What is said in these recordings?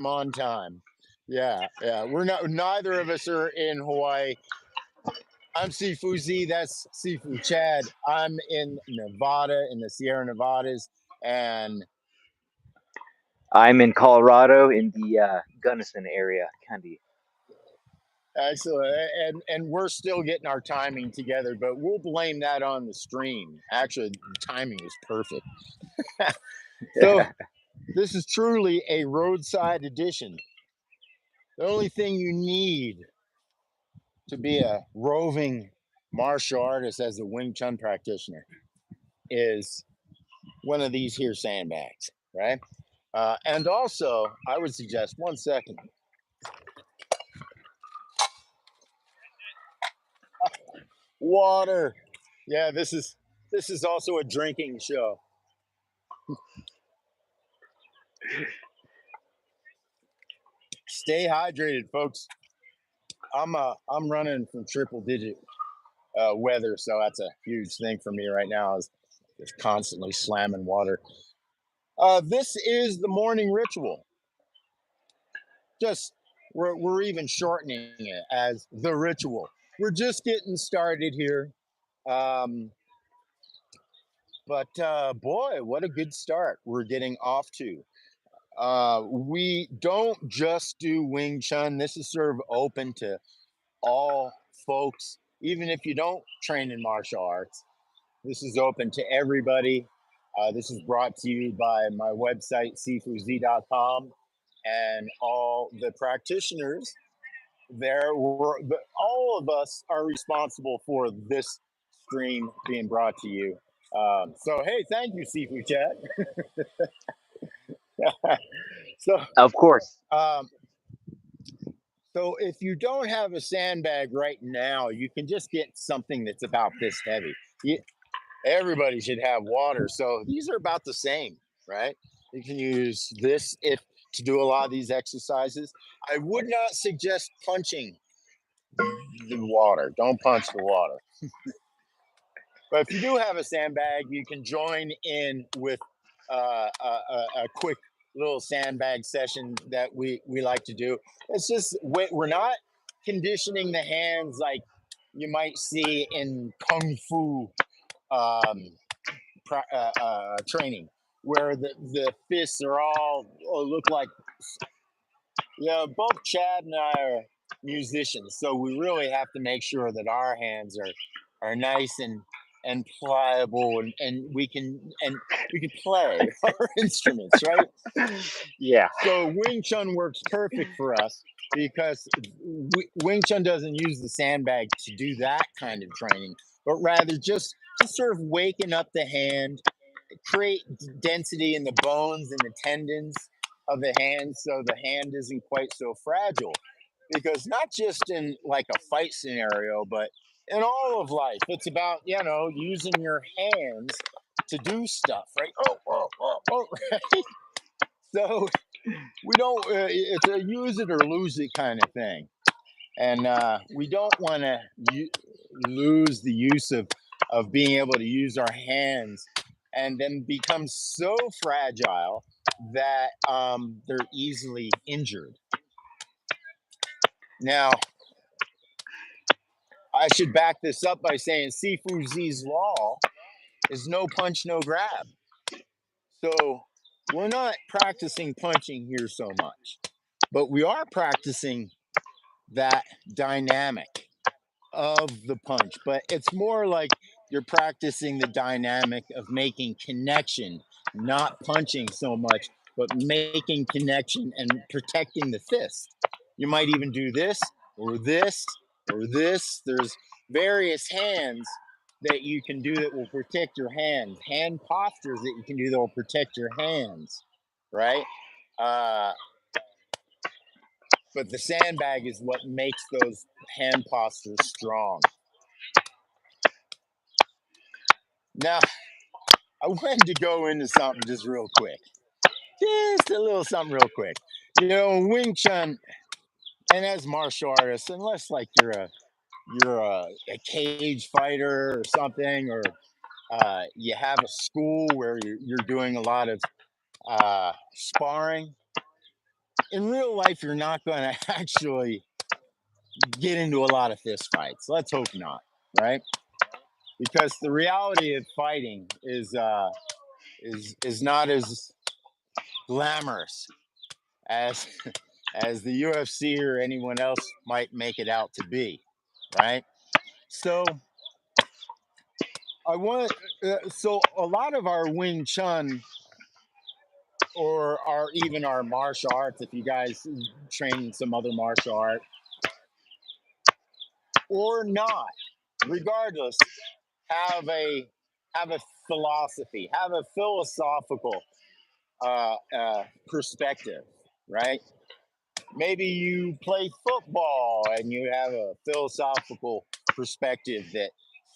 I'm on time. Yeah, yeah. We're not. Neither of us are in Hawaii. I'm Sifu Z. That's Sifu Chad. I'm in Nevada, in the Sierra Nevadas, and I'm in Colorado in the Gunnison area, Candy. excellent. And we're still getting our timing together, but we'll blame that on the stream. Actually, the timing is perfect. So this is truly a roadside edition. The only thing you need to be a roving martial artist as a Wing Chun practitioner is one of these here sandbags, right? And also, I would suggest 1 second. Water. Yeah, this is also a drinking show. Stay hydrated, folks. I'm running from triple digit weather, so that's a huge thing for me right now. Is just constantly slamming water. This is the morning ritual. Just we're even shortening it as the ritual. We're just getting started here. Um, but boy, what a good start we're getting off to. We don't just do Wing Chun. This is sort of open to all folks, even if you don't train in martial arts. This is open to everybody. This is brought to you by my website, sifuz.com, and all the practitioners there. All of us are responsible for this stream being brought to you. So, hey, thank you, Sifu Chad. So, Of course. So if you don't have a sandbag right now, you can just get something that's about this heavy. Everybody should have water. So these are about the same, right? You can use this if to do a lot of these exercises. I would not suggest punching the water. Don't punch the water. But if you do have a sandbag, you can join in with a quick little sandbag session that we like to do. It's just we're not conditioning the hands like you might see in kung fu um, training, where the fists are all look like. Yeah, both Chad and I are musicians, so we really have to make sure that our hands are nice and pliable, and we can play our instruments, right? Yeah. So Wing Chun works perfect for us because Wing Chun doesn't use the sandbag to do that kind of training, but rather just sort of waking up the hand, create density in the bones and the tendons of the hand so the hand isn't quite so fragile. Because not just in like a fight scenario, but in all of life, it's about, using your hands to do stuff, right? Oh, right? So we don't, it's a use it or lose it kind of thing. And we don't want to lose the use of being able to use our hands and then become so fragile that they're easily injured. Now, I should back this up by saying Sifu Z's law is no punch, no grab. So we're not practicing punching here so much, but we are practicing that dynamic of the punch. But it's more like you're practicing the dynamic of making connection, not punching so much, but making connection and protecting the fist. You might even do this or this or this. There's various hands that you can do that will protect your hands, hand postures that you can do that will protect your hands, right? But the sandbag is what makes those hand postures strong. Now, I wanted to go into something just real quick. Just a little something real quick. Wing Chun, and as martial artists, unless like you're a cage fighter or something, or you have a school where you're doing a lot of sparring, in real life, you're not going to actually get into a lot of fist fights. Let's hope not, right? Because the reality of fighting is not as glamorous as as the UFC or anyone else might make it out to be, right? So I want so a lot of our Wing Chun or even our martial arts, if you guys train in some other martial art or not, regardless, have a have a philosophy, have a philosophical perspective, right? Maybe you play football and you have a philosophical perspective that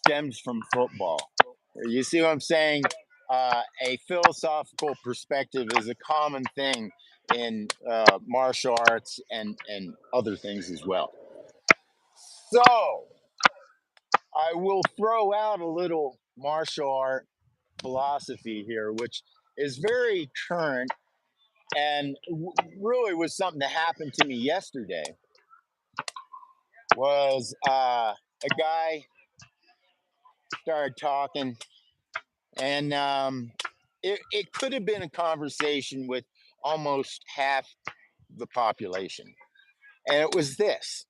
stems from football. You see what I'm saying? A philosophical perspective is a common thing in martial arts and other things as well. So I will throw out a little martial art philosophy here, which is very current and really was something that happened to me yesterday. Was a guy started talking, and it could have been a conversation with almost half the population, and it was this: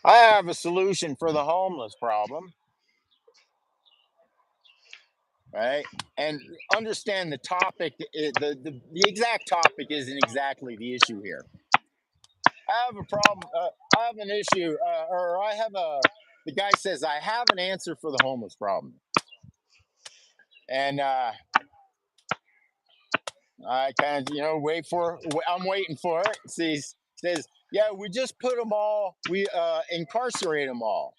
I have a solution for the homeless problem, right? And understand the topic, the exact topic isn't exactly the issue here. I have a problem. I have an issue, or I have a. The guy says I have an answer for the homeless problem, and I kind of wait for. I'm waiting for it. Says yeah, we just put them all. We incarcerate them all.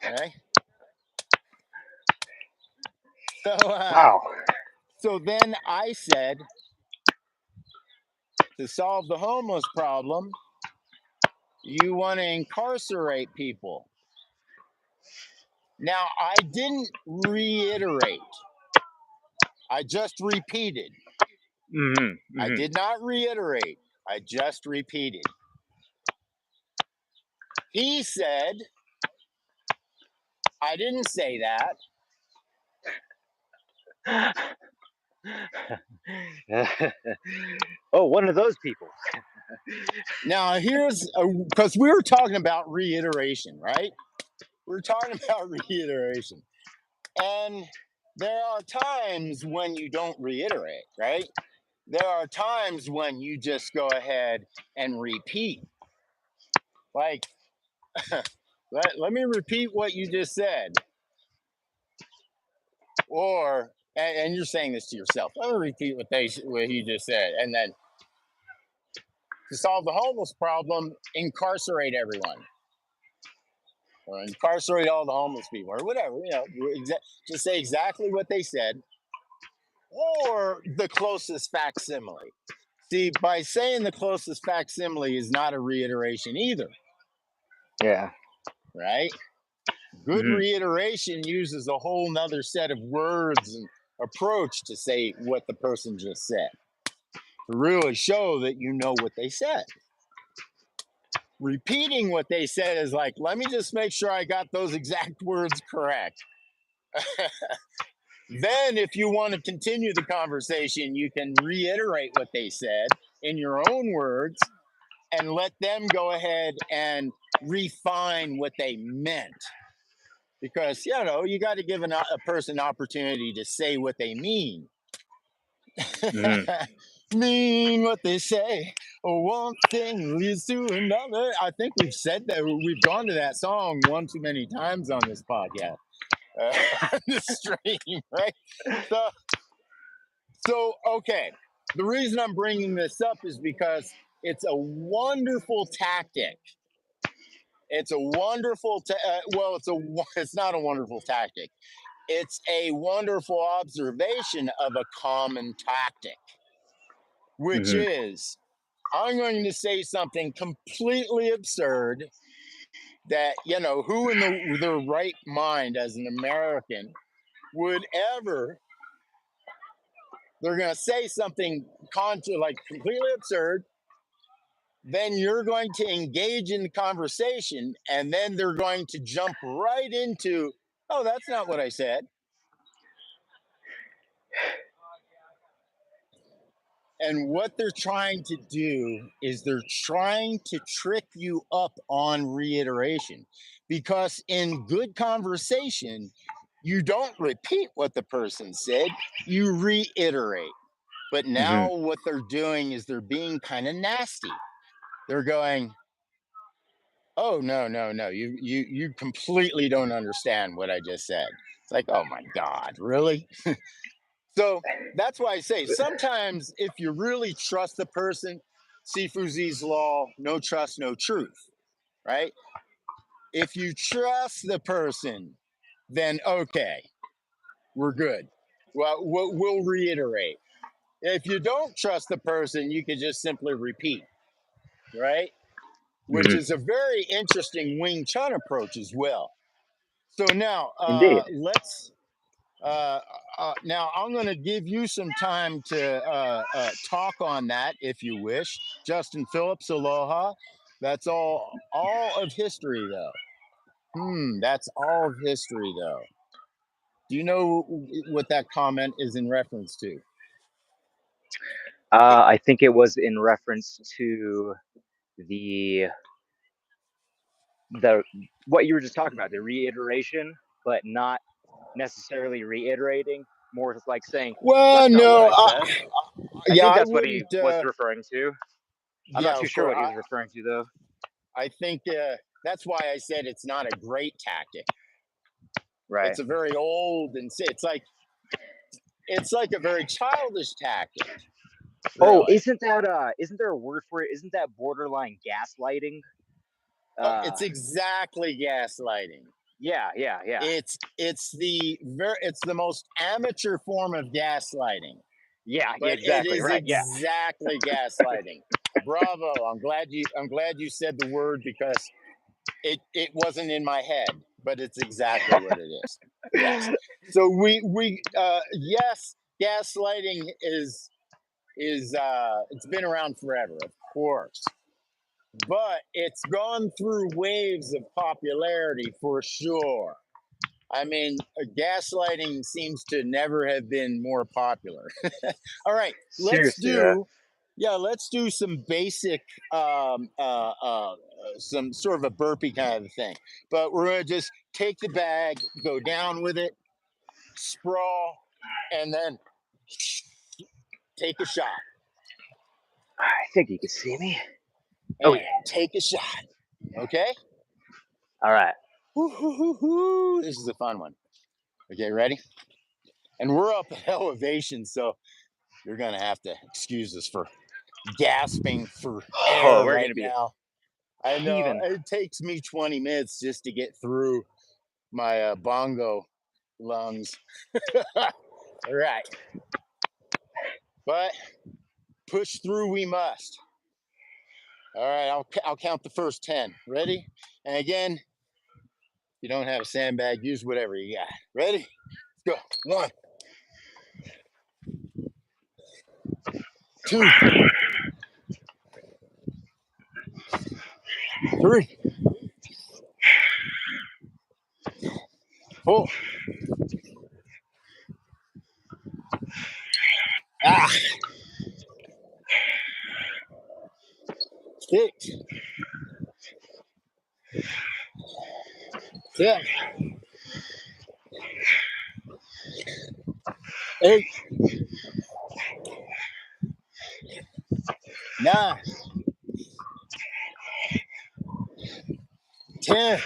Okay. So Wow. so then I said to solve the homeless problem, you want to incarcerate people. Now I didn't reiterate. I just repeated. I did not reiterate. I just repeated. He said, I didn't say that. Oh, one of those people. Now, here's because we were talking about reiteration, right? We're talking about reiteration. And there are times when you don't reiterate, right? There are times when you just go ahead and repeat. Like, let me repeat what you just said. Or, and you're saying this to yourself. Let me repeat what he just said. And then to solve the homeless problem, incarcerate everyone. Or incarcerate all the homeless people or whatever, just say exactly what they said or the closest facsimile. See, by saying the closest facsimile is not a reiteration either, Yeah. right? Good reiteration uses a whole nother set of words and approach to say what the person just said, to really show that you know what they said. Repeating what they said is like, let me just make sure I got those exact words correct. Then, if you want to continue the conversation, you can reiterate what they said in your own words and let them go ahead and refine what they meant. Because, you got to give a person opportunity to say what they mean. Mean what they say. One thing leads to another. I think we've said that. We've gone to that song one too many times on this podcast, this stream, right? So, okay. The reason I'm bringing this up is because it's a wonderful tactic. It's a wonderful, it's not a wonderful tactic. It's a wonderful observation of a common tactic, which is I'm going to say something completely absurd that, who in their right mind as an American would ever They're going to say something like completely absurd. Then you're going to engage in the conversation, and then they're going to jump right into, oh, that's not what I said. And what they're trying to do is they're trying to trick you up on reiteration, because in good conversation, you don't repeat what the person said, you reiterate. But now what they're doing is they're being kind of nasty. They're going, oh, no, you completely don't understand what I just said. It's like, oh my God, really? So that's why I say sometimes if you really trust the person, Sifu Z's law, no trust, no truth, right? If you trust the person, then okay, we're good. Well, we'll reiterate. If you don't trust the person, you can just simply repeat, right? Which is a very interesting Wing Chun approach as well. So now Indeed. let's now I'm going to give you some time to talk on that if you wish. Justin Phillips, aloha. That's all of history though. That's all of history though. Do you know what that comment is in reference to? I think it was in reference to the what you were just talking about, the reiteration, but not necessarily reiterating, more like saying, Well, that's not what no, I said. I yeah, think I that's what he wouldn't. was referring to. I'm Yeah, not too of sure course. what he was referring to, though. I think that's why I said it's not a great tactic. Right. It's a very old and it's like a very childish tactic. Oh, Really. isn't there a word for it? Isn't that borderline gaslighting? It's exactly gaslighting. Yeah. It's the most amateur form of gaslighting. Yeah, But it exactly. is Right. Yeah. exactly gaslighting. Bravo. I'm glad you said the word, because it wasn't in my head, but it's exactly what it is. Yes. So yes, gaslighting is it's been around forever, of course. But it's gone through waves of popularity for sure. I mean, gaslighting seems to never have been more popular. All right, Seriously, let's do some basic, some sort of a burpee kind of thing. But we're gonna just take the bag, go down with it, sprawl, and then take a shot. I think you can see me. And Oh yeah. take a shot. Okay. All right. This is a fun one. Okay, ready? And we're up at elevation, so you're gonna have to excuse us for gasping for Oh, air we're right gonna be now. I know heaving. it takes me 20 minutes just to get through my bongo lungs. All right, but push through we must. All right, I'll count the first 10. Ready? And again, if you don't have a sandbag, use whatever you got. Ready? Let's go. 1, 2, 3, 4. Ah, 6, 7, 8, 9, 10.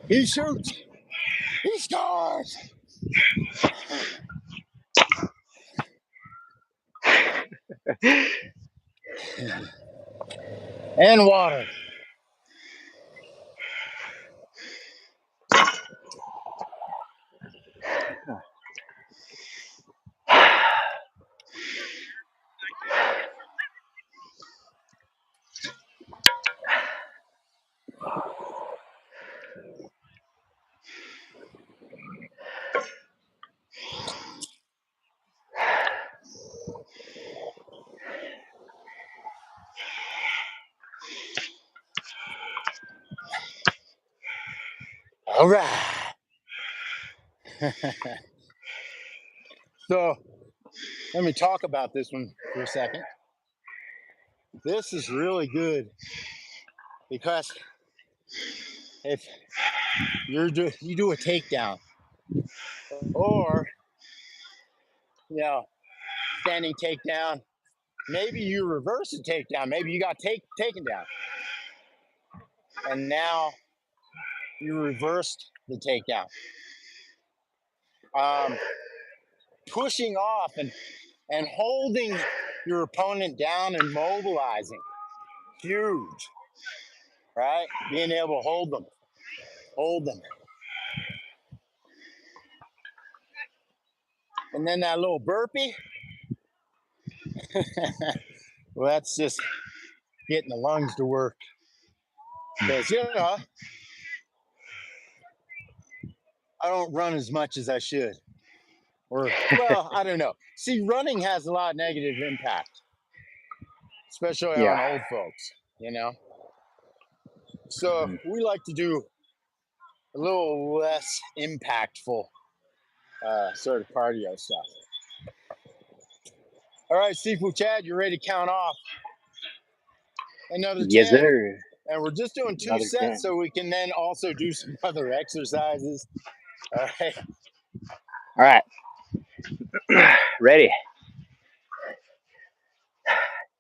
He shoots. He scores. And water. All right. So let me talk about this one for a second. This is really good because if you do a takedown or standing takedown, maybe you reverse a takedown, maybe you got taken down, and now you reversed the takedown. Pushing off and holding your opponent down and mobilizing, huge, right? Being able to hold them. And then that little burpee, well, that's just getting the lungs to work. Because, I don't run as much as I should. Or, well, I don't know. See, running has a lot of negative impact, especially on old folks, So we like to do a little less impactful sort of cardio stuff. All right, Sifu Chad, you're ready to count off another 10. Yes, sir. And we're just doing 2 Another sets 10. so we can then also do some other exercises. All right. All right. Ready.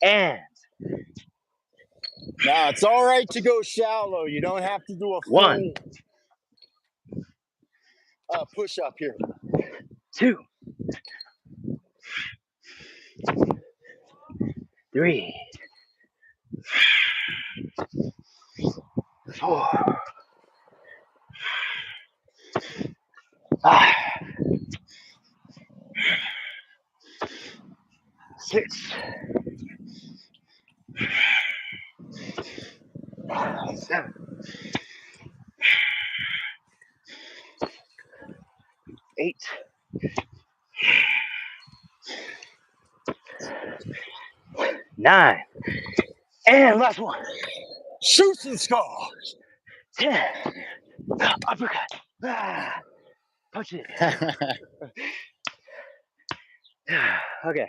And Now, it's all right to go shallow. You don't have to do a full 1, push-up here. 2, 3, 4, 5, 6, 7, 8, 9, and last one. Shoots and scores. 10. Uppercut. Punch it. Okay.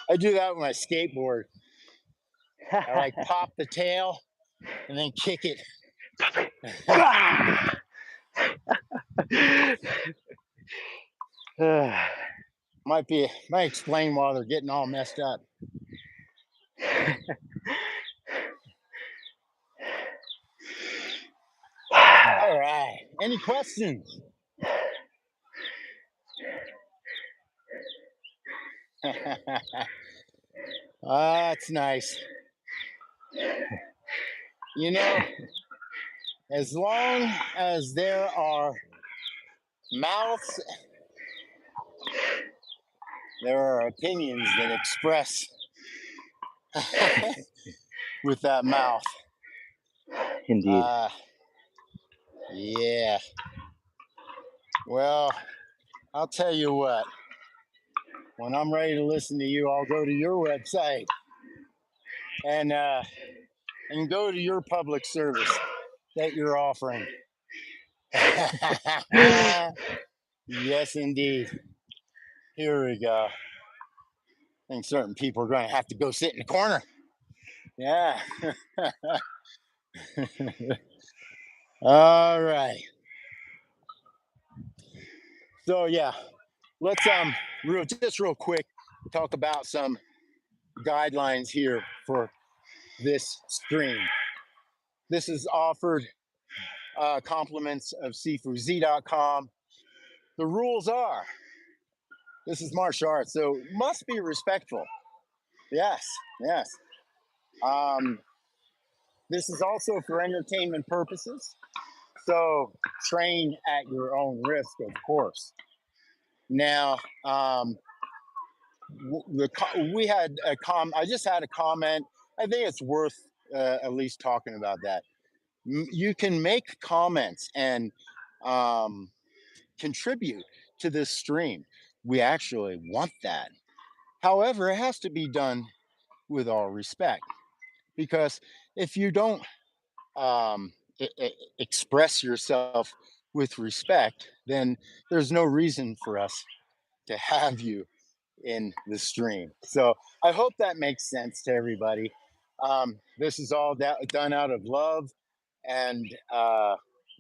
I do that with my skateboard. I like pop the tail and then kick it. Might explain why they're getting all messed up. All right. Any questions? That's nice. As long as there are mouths, there are opinions that express with that mouth. Indeed. Yeah. Well, I'll tell you what. When I'm ready to listen to you, I'll go to your website and go to your public service that you're offering. Yes, indeed. Here we go. I think certain people are going to have to go sit in the corner. Yeah. All right. So yeah, let's real quick talk about some guidelines here for this stream. This is offered compliments of SifuZ.com. The rules are, this is martial arts, so must be respectful. Yes. This is also for entertainment purposes, so train at your own risk, of course. Now, we had I just had a comment. I think it's worth at least talking about that. You can make comments and contribute to this stream. We actually want that. However, it has to be done with all respect, because if you don't express yourself with respect, then there's no reason for us to have you in the stream. So I hope that makes sense to everybody. This is all done out of love and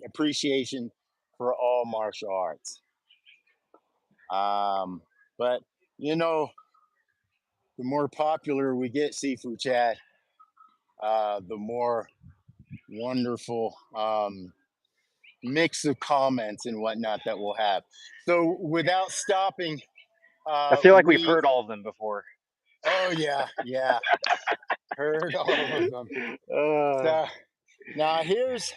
appreciation for all martial arts. But you know, the more popular we get, Sifu Chad, the more wonderful mix of comments and whatnot that we'll have. So without stopping, I feel like we've heard all of them before. Oh yeah, heard all of them. So now here's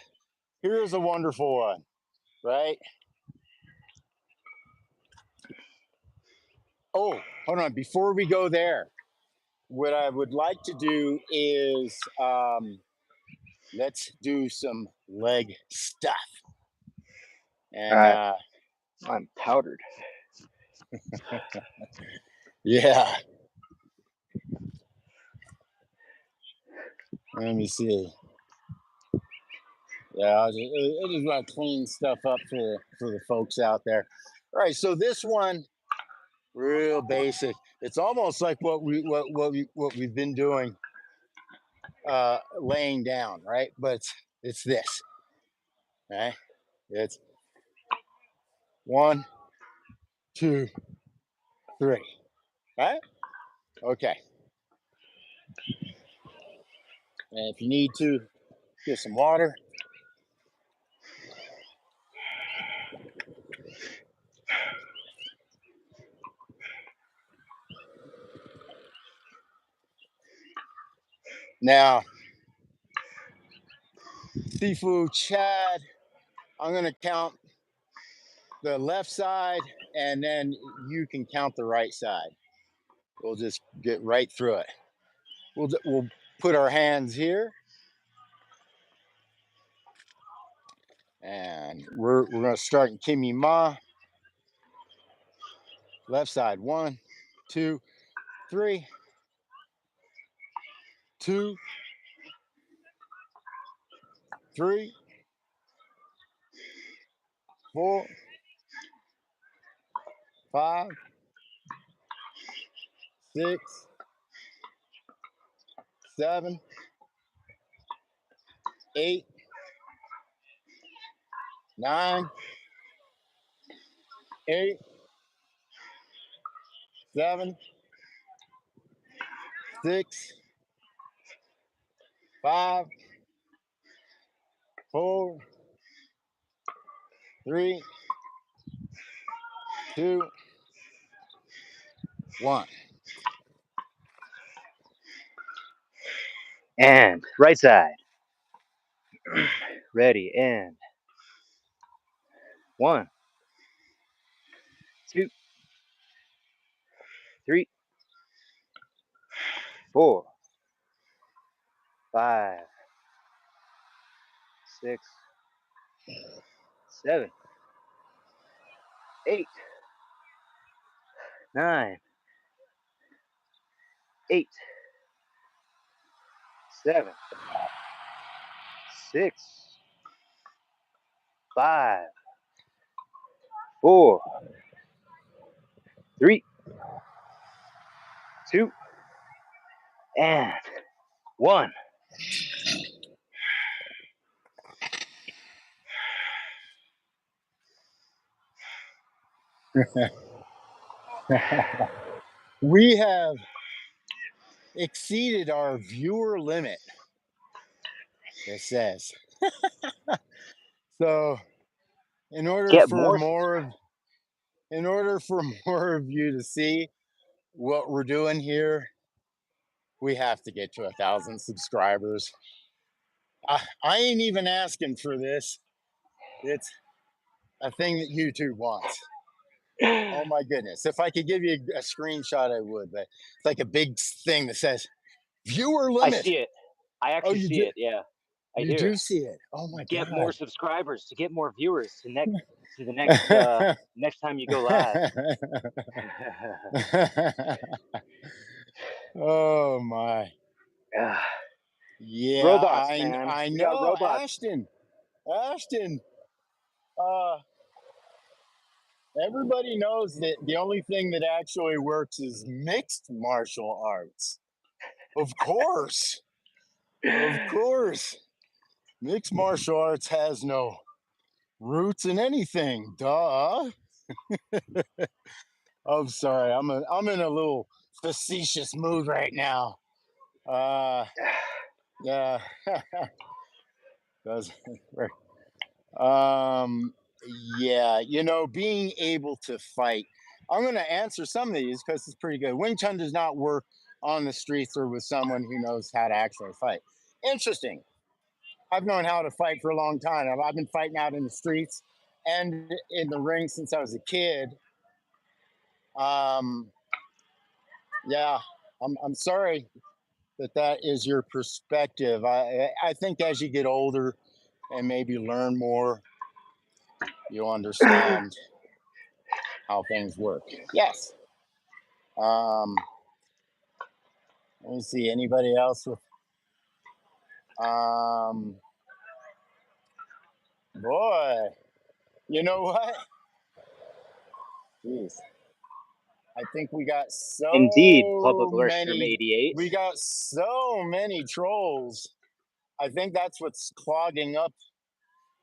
a wonderful one, right? Oh, hold on. Before we go there, what I would like to do is let's do some leg stuff. And right. I'm powdered. Yeah. Let me see. Yeah, I just want to clean stuff up for the folks out there. All right, so this one, real basic. It's almost like what we've been doing, laying down, right? But it's this, right? It's 1, 2, 3, right? Okay. And if you need to, get some water. Now, Sifu Chad, I'm going to count the left side, and then you can count the right side. We'll just get right through it. We'll put our hands here, and we're going to start in Kimi Ma. Left side, 1, 2, 3, 2, 3, 4, 5, 6, 7, 8, 9, 8, 7, 6, 5, 4, 3, 2, 1. And right side. Ready, and 1, 2, 3, 4, 5, 6, 7, 8, 9, 8, 7, 6, 5, 4, 3, 2, and 1. We have exceeded our viewer limit, it says. So in order for more of you to see what we're doing here, we have to get to 1,000 subscribers. I ain't even asking for this. It's a thing that YouTube wants. Oh my goodness. If I could give you a screenshot, I would, but it's like a big thing that says viewer limit. I see it. I actually see it. Yeah, I do. You do see it. Oh my God. Get more subscribers, to get more viewers, to the next next time you go live. Oh my. Yeah, Robots, man. I We know. got robots. Ashton. Ashton, everybody knows that the only thing that actually works is mixed martial arts. Of course. Of course. Mixed martial arts has no roots in anything. Duh. I'm sorry. I'm in a little facetious mood right now. Yeah. Yeah, being able to fight. I'm going to answer some of these because it's pretty good. Wing Chun does not work on the streets or with someone who knows how to actually fight. Interesting. I've known how to fight for a long time. I've been fighting out in the streets and in the ring since I was a kid. Yeah, I'm sorry that is your perspective. I think as you get older and maybe learn more, you'll understand how things work. Yes. Let me see. Anybody else with? Boy, you know what? Jeez, I think we got Indeed, Public so Restroom many. 88. We got so many trolls. I think that's what's clogging up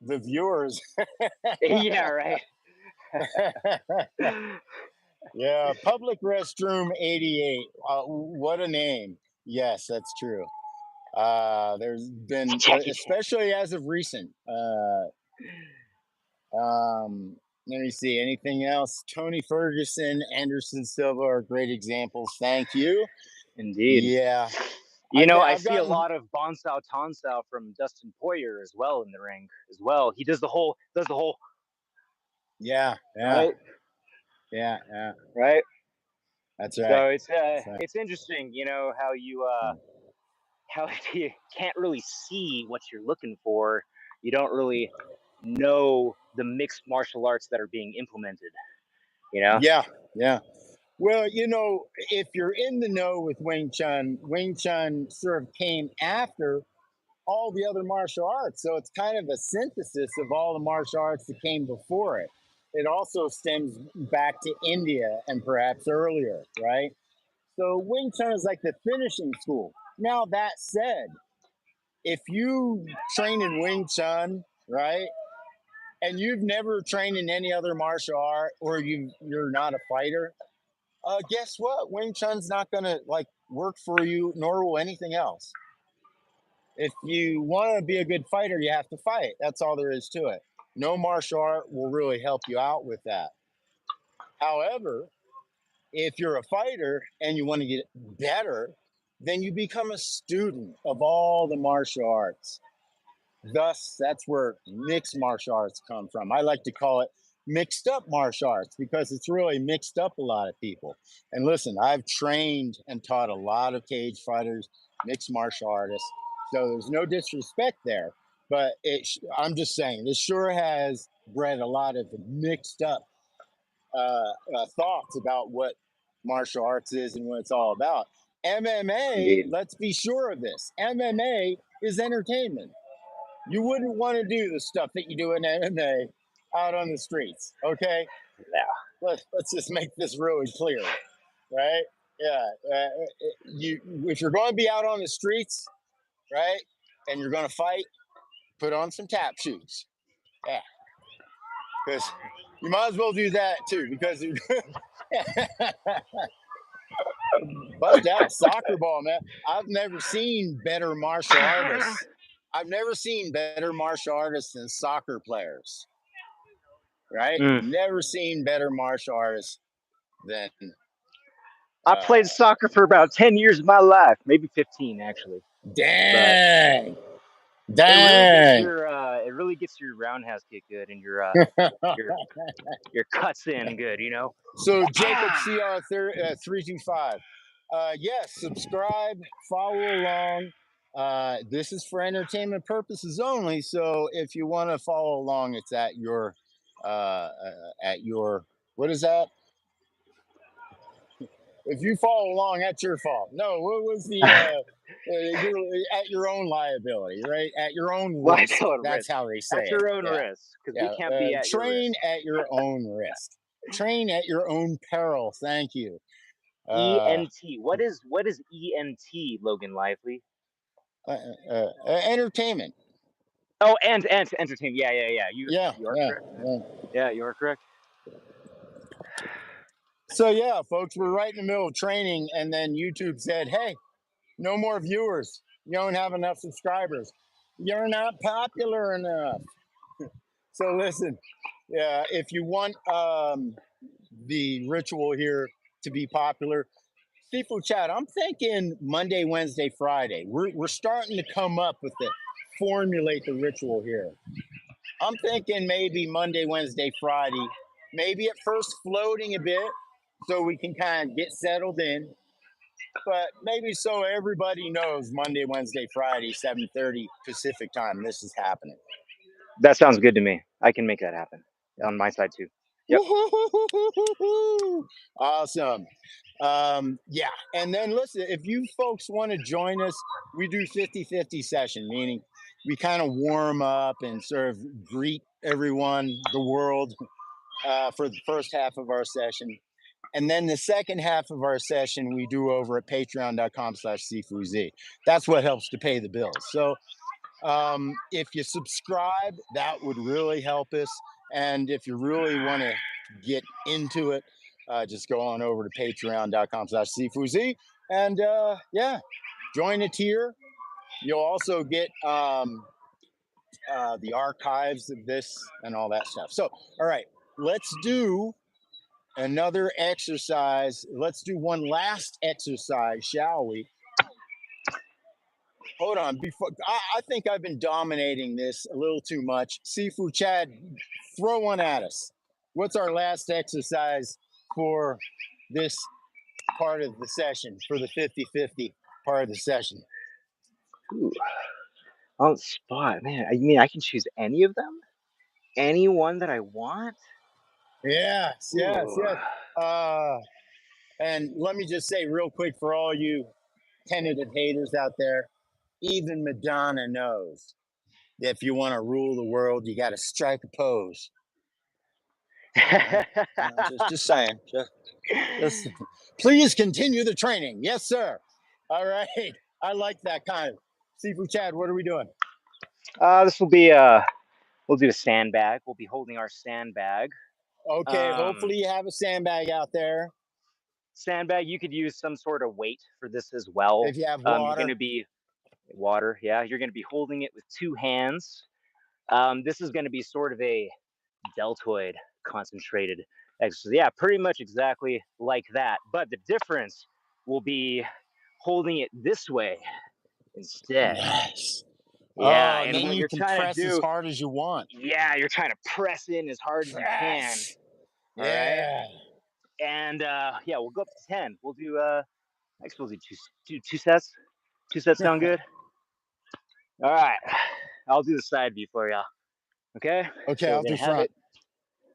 the viewers. Yeah, right. Yeah, Public Restroom 88. What a name. Yes, that's true. There's been, especially as of recent. Let me see. Anything else? Tony Ferguson, Anderson Silva are great examples. Thank you. Indeed. Yeah. I see a lot of Bonsao Tonsao from Dustin Poirier as well in the ring as well. He does the whole. Yeah. Right. Yeah. Right. That's right. So it's interesting, how you you can't really see what you're looking for. You don't really know the mixed martial arts that are being implemented. Yeah. Well, if you're in the know with Wing Chun sort of came after all the other martial arts. So it's kind of a synthesis of all the martial arts that came before it. It also stems back to India and perhaps earlier, right? So Wing Chun is like the finishing school. Now, that said, if you train in Wing Chun, right, and you've never trained in any other martial art or you're not a fighter, guess what? Wing Chun's not going to work for you, nor will anything else. If you want to be a good fighter, you have to fight. That's all there is to it. No martial art will really help you out with that. However, if you're a fighter and you want to get better, then you become a student of all the martial arts. Thus, that's where mixed martial arts come from. I like to call it mixed up martial arts because it's really mixed up a lot of people. And listen, I've trained and taught a lot of cage fighters, mixed martial artists. So there's no disrespect there. But I'm just saying, this sure has bred a lot of mixed up thoughts about what martial arts is and what it's all about. MMA, Indeed. let's be sure of this. MMA is entertainment. You wouldn't want to do the stuff that you do in MMA out on the streets. Okay. Yeah. Let's just make this really clear, right? Yeah. If you're going to be out on the streets, right, and you're going to fight, put on some tap shoes. Yeah. Because you might as well do that too, because bust out a soccer ball, man. I've never seen better martial artists. I've never seen better martial artists than soccer players. Right? Never seen better martial artists than. I played soccer for about 10 years of my life, maybe 15 actually. Dang. But Dang. it really gets your roundhouse kick good and your cuts in good, So Jacob CR 325. Yes, subscribe, follow along. This is for entertainment purposes only. So if you want to follow along, it's at your what is that? If you follow along, that's your fault. No, what was the you're at your own liability, right? At your own risk. That's how they say at your own it. Yeah. risk, because we can't be at your Train risk. at your own risk. Train at your own peril. Thank you. ENT. What is ENT, Logan Lively? Entertainment. Oh, and entertainment. Yeah. You are correct. Yeah, you are correct. So yeah, folks, we're right in the middle of training, and then YouTube said, "Hey, no more viewers. You don't have enough subscribers. You're not popular enough." So listen, if you want the ritual here to be popular, Sifu Chad, I'm thinking Monday, Wednesday, Friday. We're starting to come up with the formulate the ritual here. I'm thinking maybe Monday, Wednesday, Friday. Maybe at first floating a bit so we can kind of get settled in. But maybe so everybody knows Monday, Wednesday, Friday, 7:30 Pacific time. This is happening. That sounds good to me. I can make that happen on my side too. Yep. Awesome. Yeah. And then listen, if you folks want to join us, we do 50-50 session, meaning we kind of warm up and sort of greet everyone, the world, for the first half of our session. And then the second half of our session, we do over at patreon.com/Sifu Z. That's what helps to pay the bills. So if you subscribe, that would really help us. And if you really want to get into it, just go on over to patreon.com/Sifu Z. And join a tier. You'll also get the archives of this and all that stuff. So, all right, let's do another exercise. Let's do one last exercise, shall we? Hold on. Before I think I've been dominating this a little too much. Sifu Chad, throw one at us. What's our last exercise for this part of the session, for the 50-50 part of the session? Ooh. On the spot, man. I mean, I can choose any of them? Any one that I want? Yes. And let me just say real quick for all you tentative haters out there, even Madonna knows that if you want to rule the world, you got to strike a pose. Just saying. Just please continue the training. Yes, sir. All right. I like that kind of. Sifu Chad, what are we doing? This will be we'll do a sandbag. We'll be holding our sandbag. Okay, hopefully you have a sandbag out there. Sandbag, you could use some sort of weight for this as well. If you have water. You're going to be water, yeah. You're going to be holding it with two hands. This is going to be sort of a deltoid concentrated exercise. Yeah, pretty much exactly like that. But the difference will be holding it this way instead. Nice. Yeah, and then what you you're can trying press to do, as hard as you want. Yeah, you're trying to press in as hard as you can. All right. And yeah, we'll go up to 10. We'll do next we'll do two sets. 2 sets sound good? All right. I'll do the side view for y'all. Okay? Okay, So I'll we're gonna do have front. it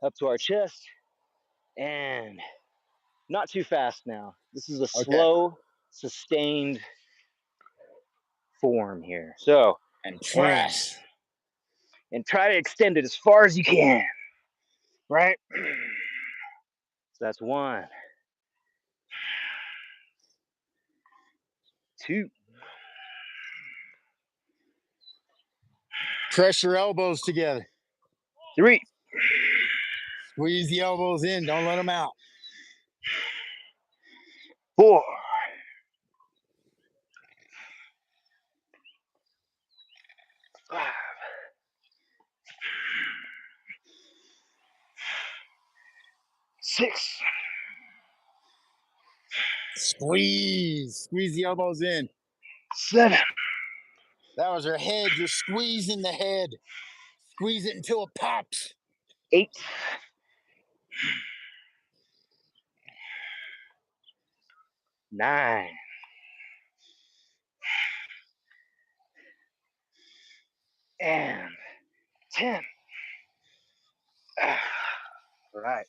up to our chest and not too fast now. This is a slow, sustained form here. So and press. And try to extend it as far as you can. Right? So that's 1. 2. Press your elbows together. 3. Squeeze the elbows in. Don't let them out. 4. 5. 6. Squeeze the elbows in. 7. That was your head. You're squeezing the head. Squeeze it until it pops. 8. 9. 10. All right.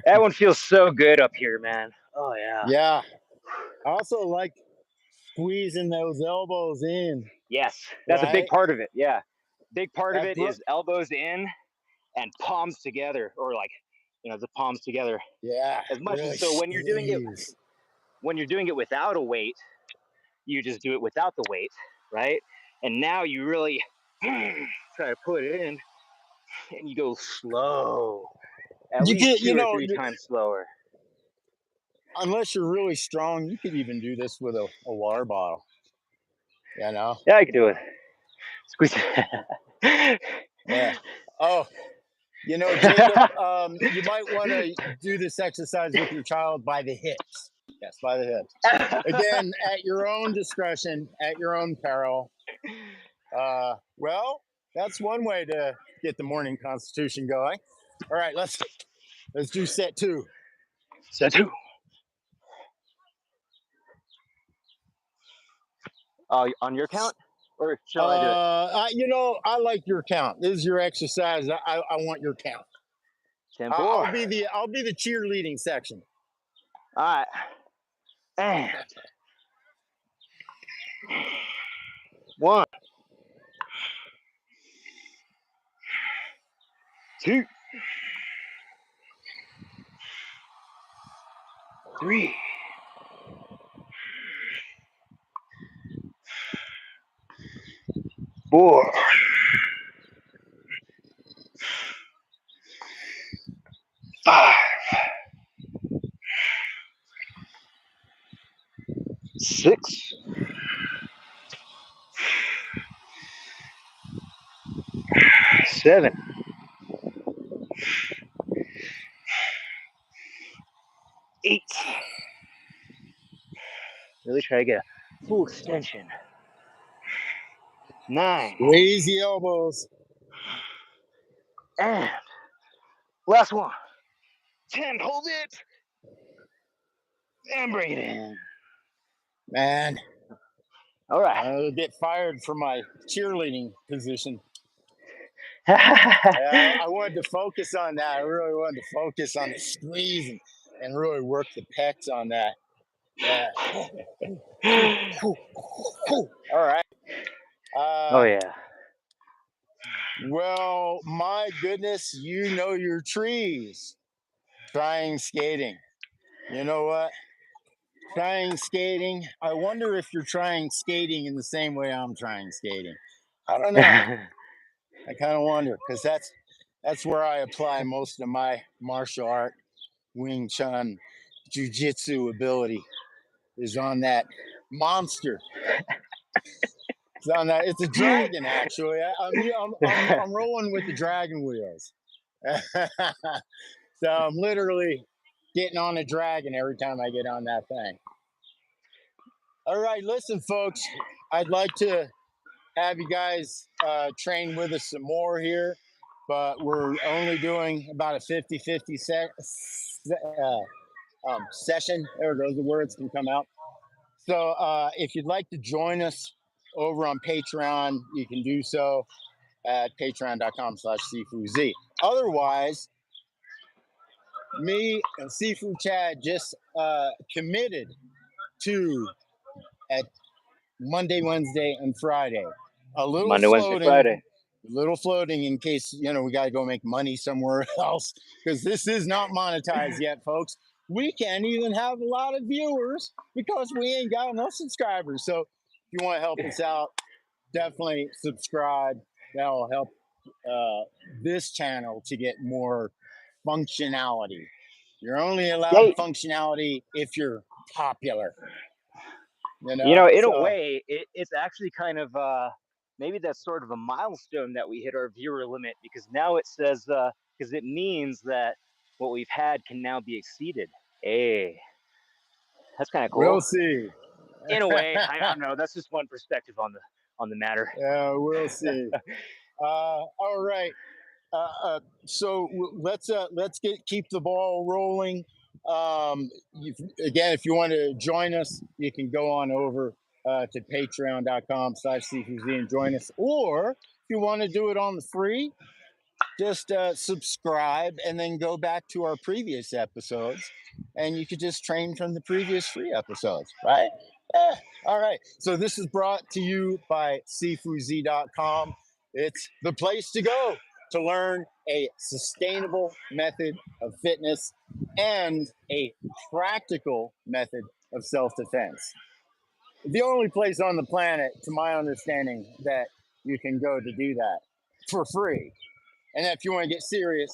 That one feels so good up here, man. Oh yeah. Yeah. I also like squeezing those elbows in. Yes, that's a big Right. part of it. Yeah, big part of That it is elbows in and palms together, or like, the palms together. Yeah. As much Really as so when you're doing it without a weight, you just do it without the weight, right? And now you really try to put it in, and you go slow, at You least get, 2 or 3 times slower. unless you're really strong, you could even do this with a water bottle. Yeah, I can do it. Squeeze. Yeah. Oh, Jacob, you might want to do this exercise with your child by the hips. Yes, by the hips. Again, at your own discretion, at your own peril. Well, that's one way to get the morning constitution going. All right, let's do set 2. Set 2. On your count, or shall I do it? I like your count. This is your exercise. I want your count. 10-4. I'll be the cheerleading section. All right. And 1, 2, 3, 4, 5, 6, 7, 8. Really try to get a full extension. 9. Raise the elbows. And last one. 10. Hold it. And bring it in. Man. All right. I'll get fired from my cheerleading position. I wanted to focus on that. I really wanted to focus on the squeeze and really work the pecs on that. Yeah. All right. Oh yeah. Well, my goodness, you know your trees. Trying skating. You know what? Trying skating. I wonder if you're trying skating in the same way I'm trying skating. I don't know. I kind of wonder, because that's where I apply most of my martial art, Wing Chun, Jiu-Jitsu ability, is on that monster. It's on that. It's a dragon, actually. I'm rolling with the dragon wheels. So I'm literally getting on a dragon every time I get on that thing. All right, listen, folks. I'd like to have you guys train with us some more here, but we're only doing about a 50-50 session. There goes, the words can come out. So if you'd like to join us over on Patreon, you can do so at patreon.com/Sifu Z. Otherwise, me and Sifu Chad just committed to at Monday, Wednesday, and Friday. A little Monday, floating, Wednesday, Friday. A little floating in case we got to go make money somewhere else, because this is not monetized yet, folks. We can't even have a lot of viewers because we ain't got enough subscribers. So if you want to help us out, definitely subscribe. That'll help this channel to get more functionality. You're only allowed functionality if you're popular. In a way, it's actually kind of maybe that's sort of a milestone that we hit our viewer limit, because now it says because it means that what we've had can now be exceeded. Hey, that's kind of cool. We'll see. In a way, I don't know. That's just one perspective on the matter. Yeah, we'll see. All right. So let's keep the ball rolling. Again, if you want to join us, you can go on over to patreon.com/Sifu Z and join us. Or if you want to do it on the free, just subscribe and then go back to our previous episodes, and you could just train from the previous free episodes, right? All right. So this is brought to you by SifuZ.com. It's the place to go to learn a sustainable method of fitness and a practical method of self-defense. The only place on the planet, to my understanding, that you can go to do that for free. And if you want to get serious,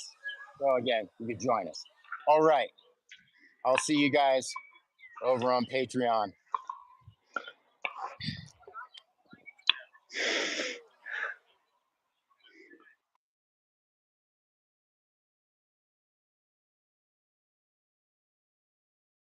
well, again, you can join us. All right. I'll see you guys over on Patreon.